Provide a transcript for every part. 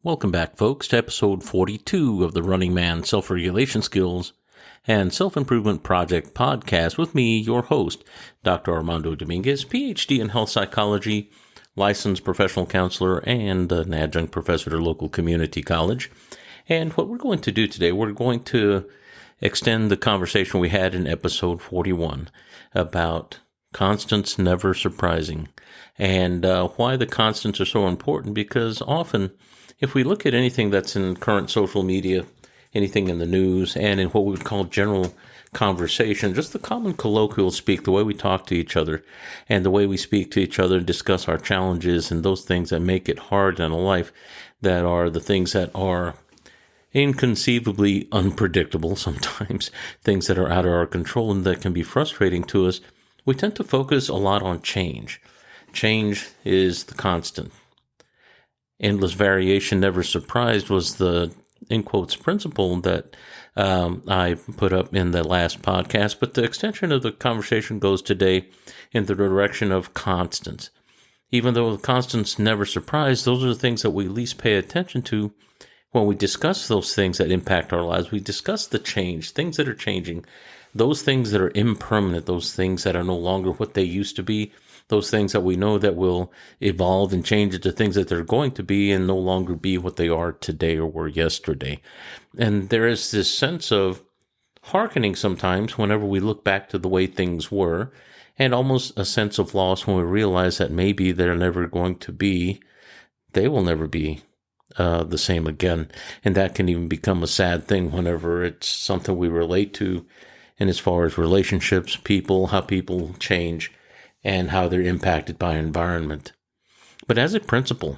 Welcome back, folks, to episode 42 of the Running Man Self-Regulation Skills and Self-Improvement Project podcast with me, your host, Dr. Armando Dominguez, PhD in health psychology, licensed professional counselor, and an adjunct professor at a local community college. And what we're going to do today, we're going to extend the conversation we had in episode 41 about constants never surprising, and why the constants are so important, because often if we look at anything that's in current social media, anything in the news, and in what we would call general conversation, just the common colloquial speak, the way we talk to each other and the way we speak to each other and discuss our challenges and those things that make it hard in a life, that are the things that are inconceivably unpredictable sometimes, things that are out of our control and that can be frustrating to us, we tend to focus a lot on change. Change is the constant. Endless variation, never surprised was the, in quotes, principle that I put up in the last podcast. But the extension of the conversation goes today in the direction of constants. Even though the constants never surprise, those are the things that we least pay attention to when we discuss those things that impact our lives. We discuss the change, things that are changing, those things that are impermanent, those things that are no longer what they used to be, those things that we know that will evolve and change into things that they're going to be and no longer be what they are today or were yesterday. And there is this sense of hearkening sometimes whenever we look back to the way things were, and almost a sense of loss when we realize that maybe they're never going to be, they will never be the same again. And that can even become a sad thing whenever it's something we relate to. And as far as relationships, people, how people change, and how they're impacted by environment. But as a principle,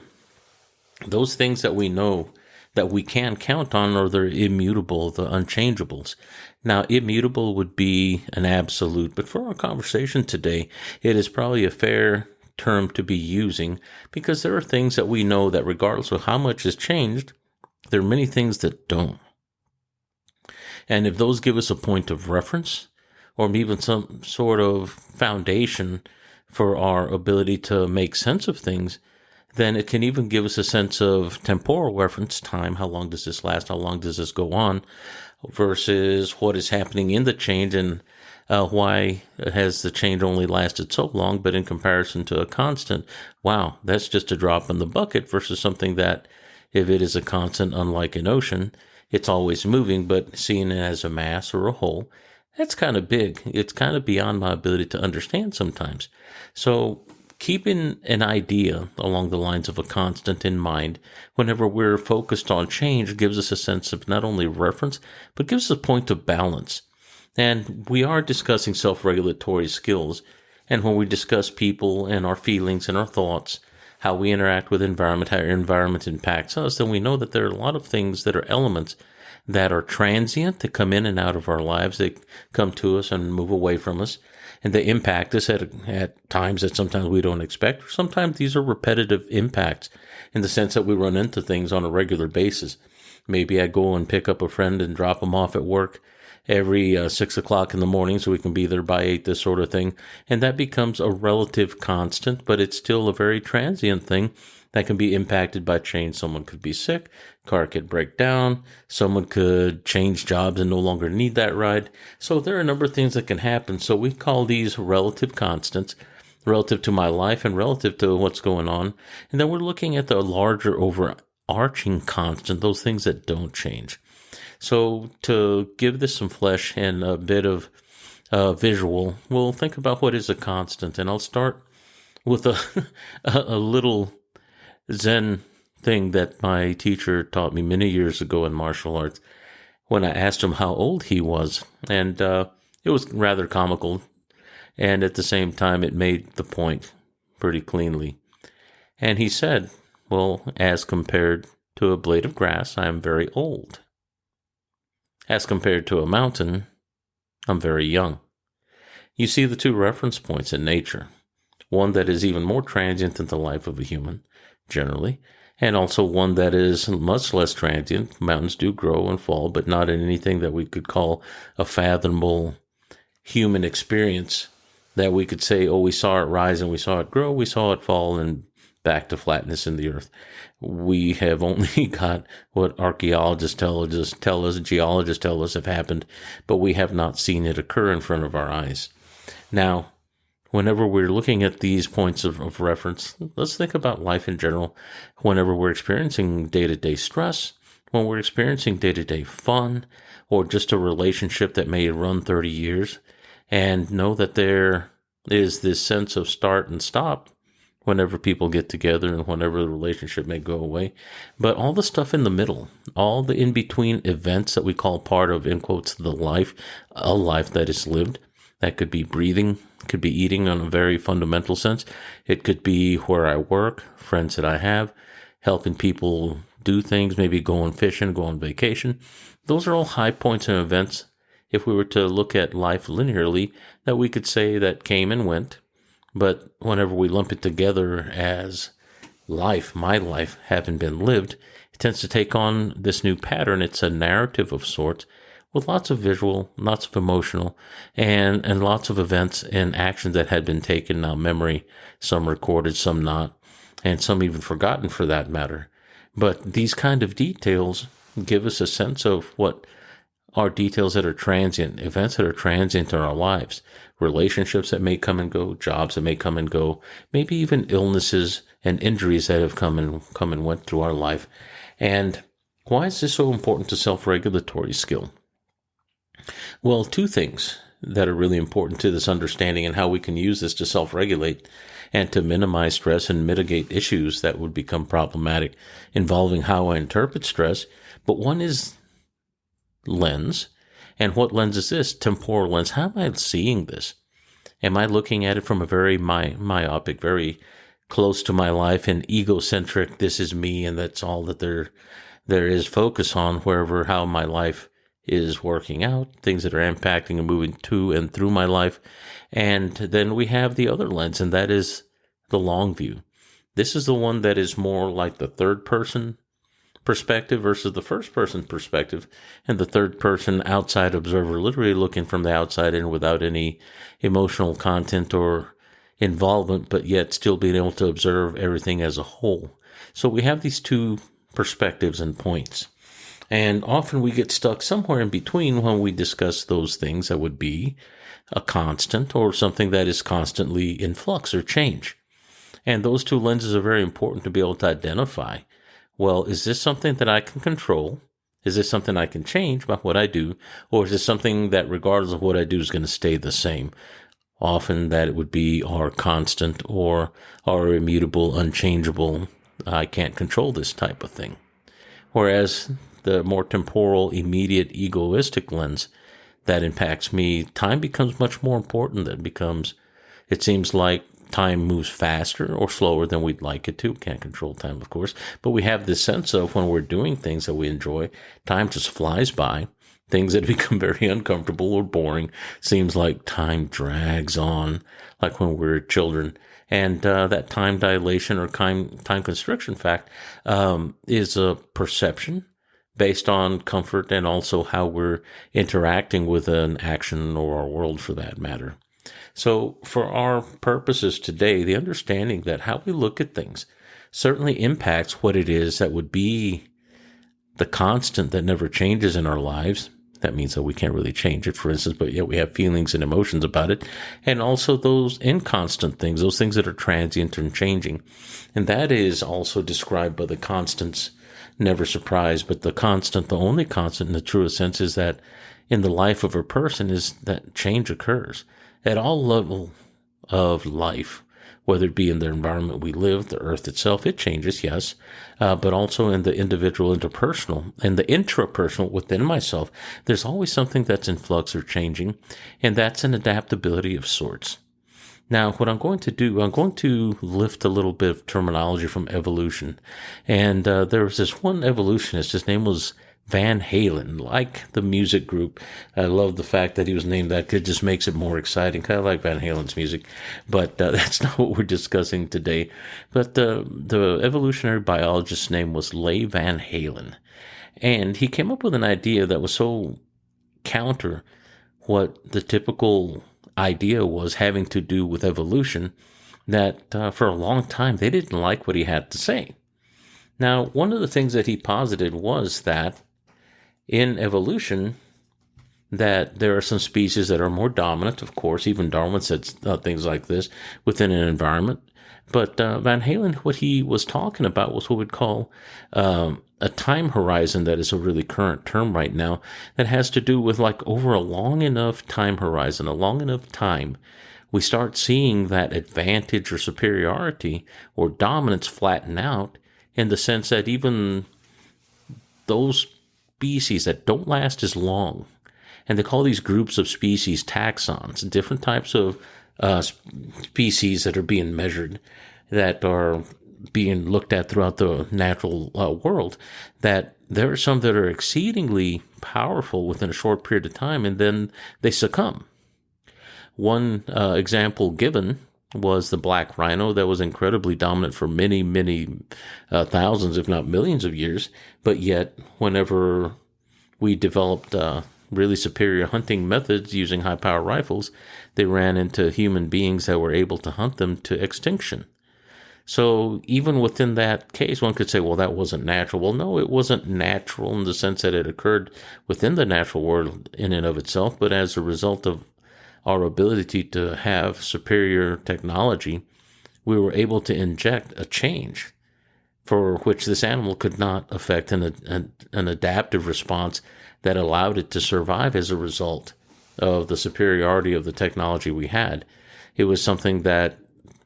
those things that we know that we can count on are the immutable, the unchangeables. Now, immutable would be an absolute, but for our conversation today, it is probably a fair term to be using, because there are things that we know that regardless of how much has changed, there are many things that don't. And if those give us a point of reference, or even some sort of foundation for our ability to make sense of things, then it can even give us a sense of temporal reference time. How long does this last? How long does this go on? Versus what is happening in the change, and why has the change only lasted so long, but in comparison to a constant, wow, that's just a drop in the bucket, versus something that, if it is a constant, unlike an ocean, it's always moving, but seen as a mass or a whole, that's kind of big. It's kind of beyond my ability to understand sometimes. So keeping an idea along the lines of a constant in mind whenever we're focused on change gives us a sense of not only reference, but gives us a point of balance. And we are discussing self-regulatory skills. And when we discuss people and our feelings and our thoughts, how we interact with environment, how our environment impacts us, then we know that there are a lot of things that are elements that are transient, that come in and out of our lives, they come to us and move away from us, and they impact us at times that sometimes we don't expect. Sometimes these are repetitive impacts in the sense that we run into things on a regular basis. Maybe I go and pick up a friend and drop them off at work every 6 o'clock in the morning so we can be there by 8, this sort of thing. And that becomes a relative constant, but it's still a very transient thing that can be impacted by change. Someone could be sick, car could break down, someone could change jobs and no longer need that ride. So there are a number of things that can happen. So we call these relative constants, relative to my life and relative to what's going on. And then we're looking at the larger overarching constant, those things that don't change. So to give this some flesh and a bit of visual, we'll think about what is a constant. And I'll start with a little Zen thing that my teacher taught me many years ago in martial arts, when I asked him how old he was. And it was rather comical. And at the same time, it made the point pretty cleanly. And he said, well, as compared to a blade of grass, I am very old. As compared to a mountain, I'm very young. You see the two reference points in nature. One that is even more transient than the life of a human, generally, and also one that is much less transient. Mountains do grow and fall, but not in anything that we could call a fathomable human experience that we could say, oh, we saw it rise and we saw it grow, we saw it fall and back to flatness in the earth. We have only got what archaeologists tell us, geologists tell us have happened, but we have not seen it occur in front of our eyes. Now, whenever we're looking at these points of reference, let's think about life in general. Whenever we're experiencing day-to-day stress, when we're experiencing day-to-day fun, or just a relationship that may run 30 years, and know that there is this sense of start and stop whenever people get together and whenever the relationship may go away. But all the stuff in the middle, all the in-between events that we call part of, in quotes, the life, a life that is lived. That could be breathing, could be eating on a very fundamental sense. It could be where I work, friends that I have, helping people do things, maybe going fishing, go on vacation. Those are all high points and events, if we were to look at life linearly, that we could say that came and went. But whenever we lump it together as life, my life, having been lived, it tends to take on this new pattern. It's a narrative of sorts with lots of visual, lots of emotional, and lots of events and actions that had been taken, now memory, some recorded, some not, and some even forgotten for that matter. But these kind of details give us a sense of what are details that are transient, events that are transient in our lives, relationships that may come and go, jobs that may come and go, maybe even illnesses and injuries that have come and went through our life. And why is this so important to self-regulatory skill? Well, two things that are really important to this understanding and how we can use this to self-regulate and to minimize stress and mitigate issues that would become problematic involving how I interpret stress. But one is lens. And what lens is this? Temporal lens. How am I seeing this? Am I looking at it from a very myopic, very close to my life and egocentric, this is me and that's all that there is focus on, wherever how my life is working out, things that are impacting and moving to and through my life. And then we have the other lens, and that is the long view. This is the one that is more like the third person perspective versus the first person perspective, and the third person outside observer, literally looking from the outside in without any emotional content or involvement, but yet still being able to observe everything as a whole. So we have these two perspectives and points. And often we get stuck somewhere in between when we discuss those things that would be a constant or something that is constantly in flux or change. And those two lenses are very important to be able to identify. Well, is this something that I can control? Is this something I can change by what I do? Or is this something that regardless of what I do is going to stay the same? Often that it would be our constant or our immutable, unchangeable, I can't control this type of thing. Whereas the more temporal, immediate, egoistic lens that impacts me, time becomes much more important. It seems like time moves faster or slower than we'd like it to. Can't control time, of course, but we have this sense of when we're doing things that we enjoy, time just flies by. Things that become very uncomfortable or boring, seems like time drags on, like when we're children. And that time dilation or time constriction fact is a perception based on comfort and also how we're interacting with an action or our world for that matter. So for our purposes today, the understanding that how we look at things certainly impacts what it is that would be the constant that never changes in our lives. That means that we can't really change it, for instance, but yet we have feelings and emotions about it. And also those inconstant things, those things that are transient and changing. And that is also described by the constants, never surprise, but the constant, the only constant in the truest sense is that in the life of a person is that change occurs at all level of life, whether it be in the environment we live, the earth itself, it changes, yes, but also in the individual, interpersonal, and the intrapersonal within myself, there's always something that's in flux or changing, and that's an adaptability of sorts. Now, what I'm going to do, I'm going to lift a little bit of terminology from evolution, and there was this one evolutionist, his name was Van Halen, like the music group. I love the fact that he was named that. It just makes it more exciting. Kind of like Van Halen's music, but that's not what we're discussing today. But the evolutionary biologist's name was Leigh Van Halen, and he came up with an idea that was so counter what the typical idea was having to do with evolution, that for a long time they didn't like what he had to say. Now, one of the things that he posited was that in evolution, that there are some species that are more dominant. Of course, even Darwin said things like this within an environment. But Van Halen, what he was talking about was what we'd call a time horizon that is a really current term right now that has to do with like over a long enough time horizon, a long enough time, we start seeing that advantage or superiority or dominance flatten out in the sense that even those species that don't last as long, and they call these groups of species taxons, different types of species that are being measured, that are being looked at throughout the natural world, that there are some that are exceedingly powerful within a short period of time, and then they succumb. One example given was the black rhino that was incredibly dominant for many, many thousands, if not millions of years. But yet, whenever we developed really superior hunting methods using high-power rifles, they ran into human beings that were able to hunt them to extinction. So even within that case, one could say, well, that wasn't natural. Well, no, it wasn't natural in the sense that it occurred within the natural world in and of itself, but as a result of our ability to have superior technology, we were able to inject a change for which this animal could not affect an adaptive response that allowed it to survive as a result of the superiority of the technology we had. It was something that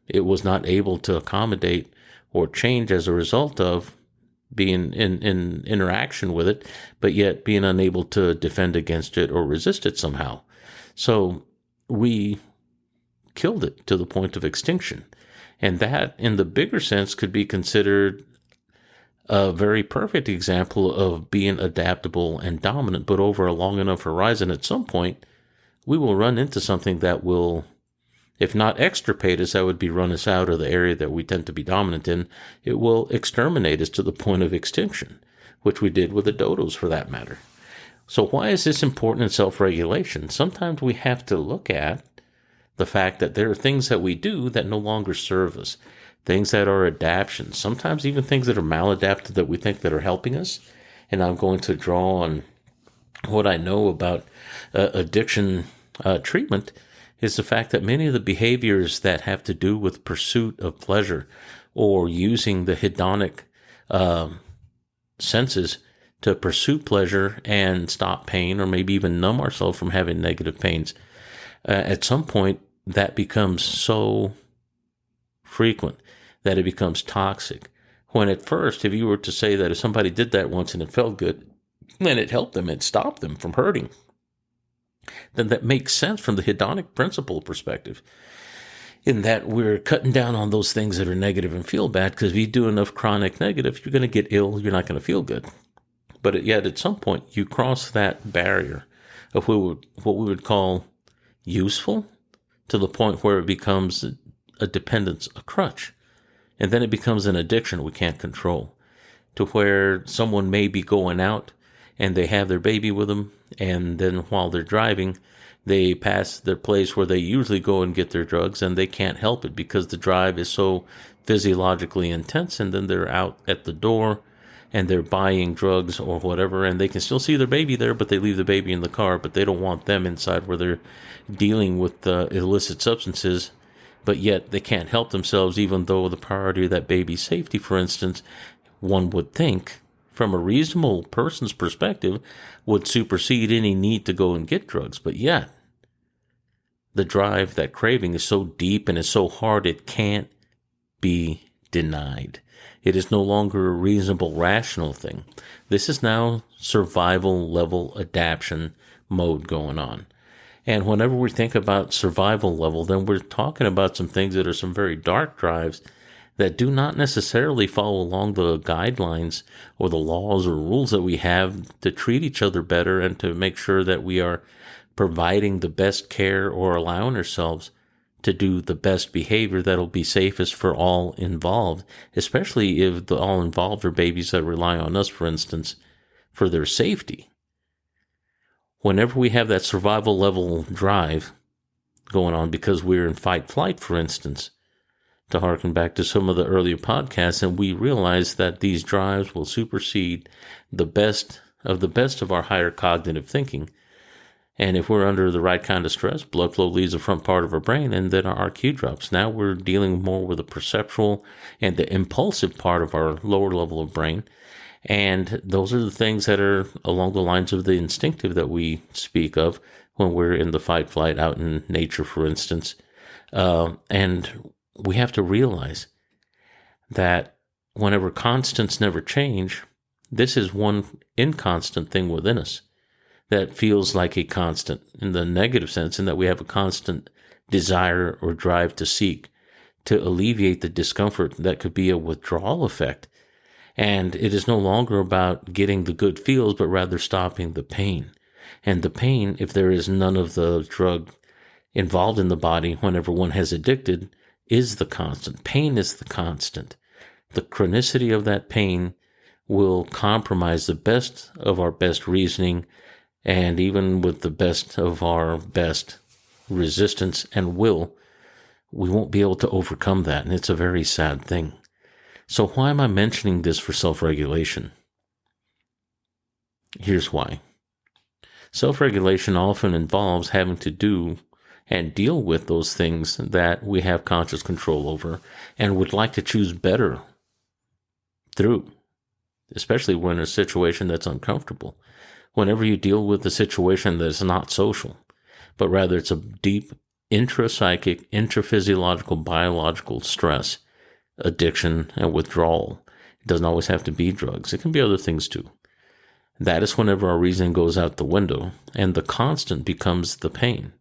it was not able to accommodate or change as a result of being in interaction with it, but yet being unable to defend against it or resist it somehow. So we killed it to the point of extinction. And that, in the bigger sense, could be considered a very perfect example of being adaptable and dominant. But over a long enough horizon, at some point, we will run into something that will, if not extirpate us, that would be run us out of the area that we tend to be dominant in. It will exterminate us to the point of extinction, which we did with the dodos for that matter. So why is this important in self-regulation? Sometimes we have to look at the fact that there are things that we do that no longer serve us, things that are adaptations, sometimes even things that are maladaptive that we think that are helping us. And I'm going to draw on what I know about addiction treatment is the fact that many of the behaviors that have to do with pursuit of pleasure or using the hedonic senses to pursue pleasure and stop pain, or maybe even numb ourselves from having negative pains, at some point that becomes so frequent that it becomes toxic. When at first, if you were to say that if somebody did that once and it felt good, then it helped them, it stopped them from hurting, then that makes sense from the hedonic principle perspective, in that we're cutting down on those things that are negative and feel bad, because if you do enough chronic negative, you're going to get ill, you're not going to feel good. But yet at some point, you cross that barrier of what we would call useful to the point where it becomes a dependence, a crutch. And then it becomes an addiction we can't control, to where someone may be going out and they have their baby with them, and then while they're driving, they pass their place where they usually go and get their drugs, and they can't help it because the drive is so physiologically intense, and then they're out at the door and they're buying drugs or whatever, and they can still see their baby there, but they leave the baby in the car, but they don't want them inside where they're dealing with illicit substances, but yet they can't help themselves, even though the priority of that baby's safety, for instance, one would think, from a reasonable person's perspective, would supersede any need to go and get drugs. But yet, the drive, that craving is so deep and is so hard, it can't be denied. It is no longer a reasonable, rational thing. This is now survival level adaptation mode going on. And whenever we think about survival level, then we're talking about some things that are some very dark drives that do not necessarily follow along the guidelines or the laws or rules that we have to treat each other better and to make sure that we are providing the best care or allowing ourselves to do the best behavior that'll be safest for all involved, especially if the all involved are babies that rely on us, for instance, for their safety. Whenever we have that survival level drive going on because we're in fight flight, for instance, to harken back to some of the earlier podcasts, and we realize that these drives will supersede the best of our higher cognitive thinking. And if we're under the right kind of stress, blood flow leaves the front part of our brain, and then our IQ drops. Now we're dealing more with the perceptual and the impulsive part of our lower level of brain. And those are the things that are along the lines of the instinctive that we speak of when we're in the fight flight out in nature, for instance. And we have to realize that whenever constants never change, this is one inconstant thing within us that feels like a constant in the negative sense, in that we have a constant desire or drive to seek to alleviate the discomfort that could be a withdrawal effect. And it is no longer about getting the good feels, but rather stopping the pain. And the pain, if there is none of the drug involved in the body whenever one has addicted, is the constant. Pain is the constant. The chronicity of that pain will compromise the best of our best reasoning, and even with the best of our best resistance and will, we won't be able to overcome that, and it's a very sad thing. So why am I mentioning this for self-regulation? Here's why. Self-regulation often involves having to do and deal with those things that we have conscious control over and would like to choose better through, especially when in a situation that's uncomfortable. Whenever you deal with a situation that's not social, but rather it's a deep intrapsychic, intraphysiological, biological stress, addiction, and withdrawal. It doesn't always have to be drugs. It can be other things too. That is whenever our reasoning goes out the window and the constant becomes the pain.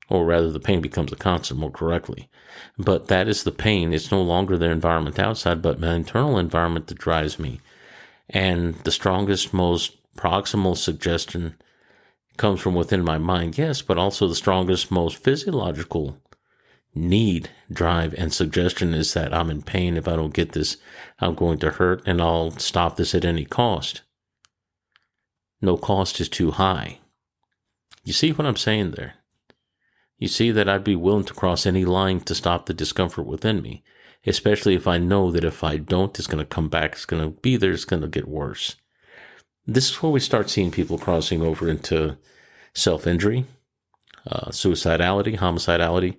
Or rather, the pain becomes a constant, more correctly. But that is the pain. It's no longer the environment outside, but my internal environment that drives me. And the strongest, most proximal suggestion comes from within my mind, yes, but also the strongest, most physiological need, drive, and suggestion is that I'm in pain. If I don't get this, I'm going to hurt, and I'll stop this at any cost. No cost is too high. You see what I'm saying there? You see that I'd be willing to cross any line to stop the discomfort within me, especially if I know that if I don't, it's going to come back, it's going to be there, it's going to get worse. This is where we start seeing people crossing over into self-injury, suicidality, homicidality,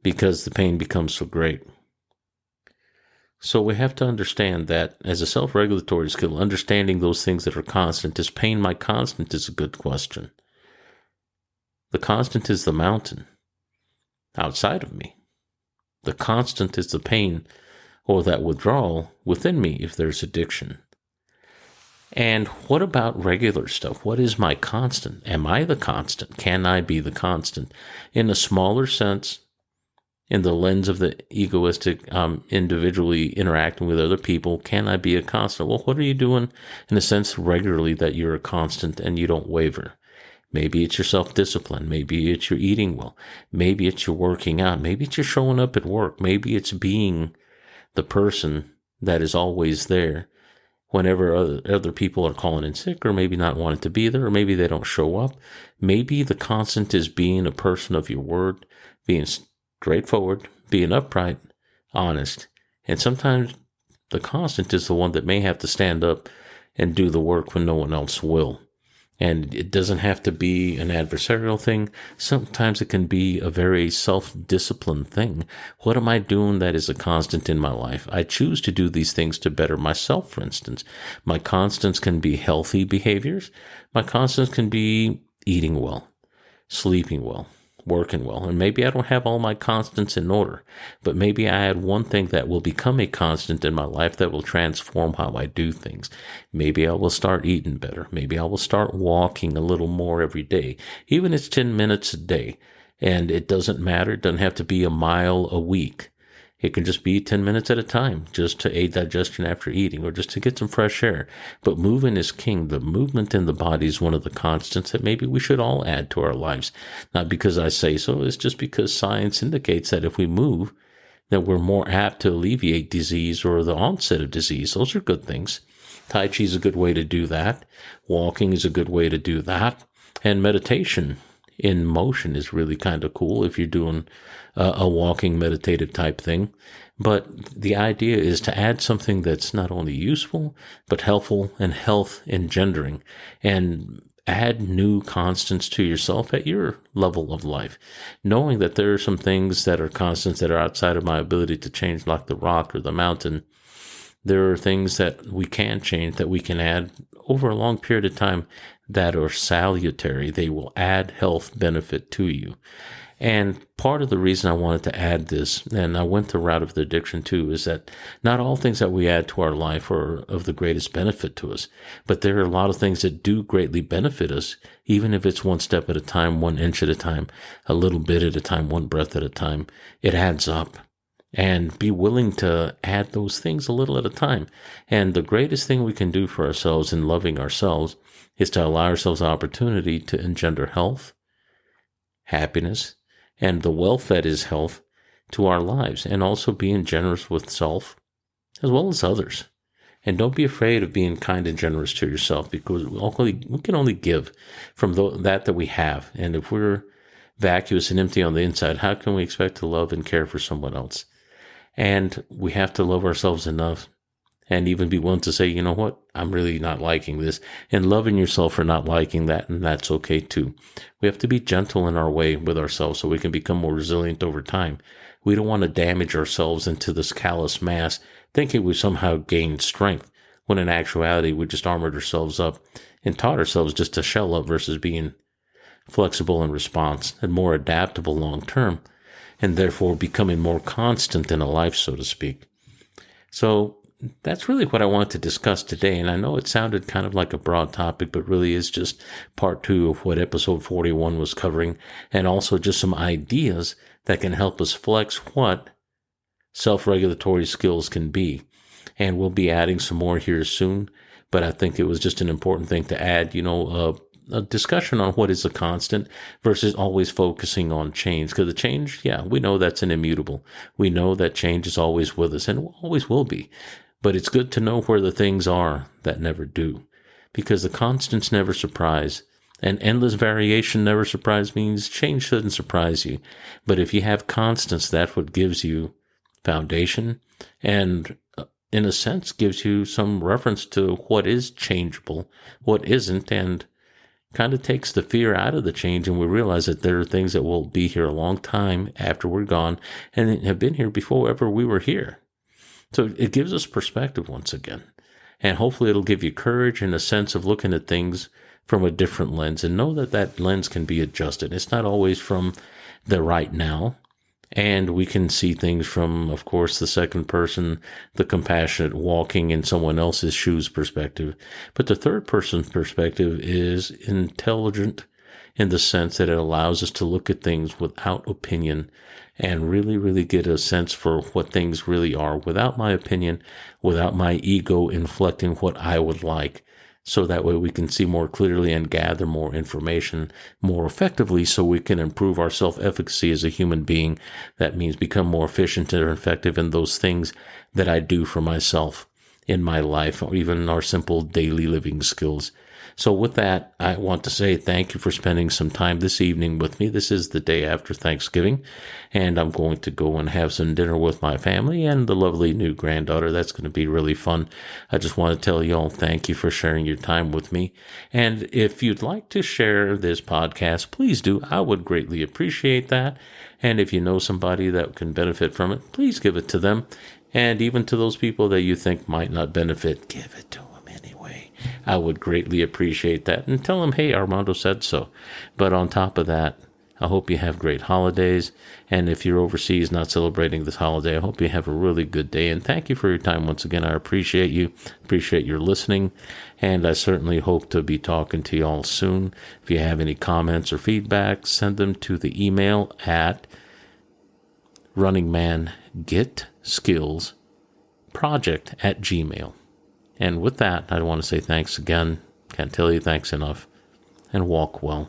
because the pain becomes so great. So we have to understand that as a self-regulatory skill, understanding those things that are constant. Is pain my constant is a good question. The constant is the mountain outside of me. The constant is the pain or that withdrawal within me if there's addiction. And what about regular stuff? What is my constant? Am I the constant? Can I be the constant? In a smaller sense, in the lens of the egoistic, individually interacting with other people, can I be a constant? Well, what are you doing in a sense regularly that you're a constant and you don't waver? Maybe it's your self-discipline. Maybe it's your eating well. Maybe it's your working out. Maybe it's your showing up at work. Maybe it's being the person that is always there whenever other people are calling in sick, or maybe not wanting to be there, or maybe they don't show up. Maybe the constant is being a person of your word, being straightforward, being upright, honest. And sometimes the constant is the one that may have to stand up and do the work when no one else will. And it doesn't have to be an adversarial thing. Sometimes it can be a very self-disciplined thing. What am I doing that is a constant in my life? I choose to do these things to better myself, for instance. My constants can be healthy behaviors. My constants can be eating well, sleeping well, working well. And maybe I don't have all my constants in order, but maybe I add one thing that will become a constant in my life that will transform how I do things. Maybe I will start eating better. Maybe I will start walking a little more every day, even if it's 10 minutes a day. And it doesn't matter. It doesn't have to be a mile a week. It can just be 10 minutes at a time, just to aid digestion after eating, or just to get some fresh air. But moving is king. The movement in the body is one of the constants that maybe we should all add to our lives. Not because I say so, it's just because science indicates that if we move, that we're more apt to alleviate disease or the onset of disease. Those are good things. Tai Chi is a good way to do that. Walking is a good way to do that. And meditation in motion is really kind of cool if you're doing a walking meditative type thing. But the idea is to add something that's not only useful, but helpful and health engendering, and add new constants to yourself at your level of life, knowing that there are some things that are constants that are outside of my ability to change, like the rock or the mountain. There are things that we can change, that we can add over a long period of time, that are salutary. They will add health benefit to you. And part of the reason I wanted to add this, and I went the route of the addiction too, is that not all things that we add to our life are of the greatest benefit to us, but there are a lot of things that do greatly benefit us, even if it's one step at a time, 1 inch at a time, a little bit at a time, one breath at a time. It adds up. And be willing to add those things a little at a time. And the greatest thing we can do for ourselves in loving ourselves is to allow ourselves opportunity to engender health, happiness, and the wealth that is health to our lives, and also being generous with self as well as others. And don't be afraid of being kind and generous to yourself, because we can only give from that we have. And if we're vacuous and empty on the inside, how can we expect to love and care for someone else? And we have to love ourselves enough and even be willing to say, you know what, I'm really not liking this, and loving yourself for not liking that, and that's okay too. We have to be gentle in our way with ourselves so we can become more resilient over time. We don't want to damage ourselves into this callous mass, thinking we somehow gained strength, when in actuality we just armored ourselves up and taught ourselves just to shell up versus being flexible in response and more adaptable long term, and therefore becoming more constant in a life, so to speak. So that's really what I wanted to discuss today. And I know it sounded kind of like a broad topic, but really is just part 2 of what episode 41 was covering, and also just some ideas that can help us flex what self-regulatory skills can be. And we'll be adding some more here soon, but I think it was just an important thing to add, a discussion on what is a constant versus always focusing on change. Because the change, we know that's an immutable. We know that change is always with us and always will be. But it's good to know where the things are that never do, because the constants never surprise, and endless variation never surprise. Means change shouldn't surprise you. But if you have constants, that's what gives you foundation, and in a sense gives you some reference to what is changeable, what isn't, and kind of takes the fear out of the change. And we realize that there are things that will be here a long time after we're gone and have been here before ever we were here. So it gives us perspective once again. And hopefully it'll give you courage and a sense of looking at things from a different lens, and know that that lens can be adjusted. It's not always from the right now. And we can see things from, of course, the second person, the compassionate walking in someone else's shoes perspective. But the third person perspective is intelligent in the sense that it allows us to look at things without opinion and really, really get a sense for what things really are without my opinion, without my ego inflecting what I would like. So that way we can see more clearly and gather more information more effectively, so we can improve our self-efficacy as a human being. That means become more efficient and effective in those things that I do for myself in my life, or even our simple daily living skills. So with that, I want to say thank you for spending some time this evening with me. This is the day after Thanksgiving, and I'm going to go and have some dinner with my family and the lovely new granddaughter. That's going to be really fun. I just want to tell you all thank you for sharing your time with me. And if you'd like to share this podcast, please do. I would greatly appreciate that. And if you know somebody that can benefit from it, please give it to them. And even to those people that you think might not benefit, give it to them anyway. I would greatly appreciate that. And tell them, hey, Armando said so. But on top of that, I hope you have great holidays. And if you're overseas not celebrating this holiday, I hope you have a really good day. And thank you for your time once again. I appreciate you. Appreciate your listening. And I certainly hope to be talking to you all soon. If you have any comments or feedback, send them to the email at runningmangetskillsproject@gmail.com. And with that, I want to say thanks again. Can't tell you thanks enough. And walk well.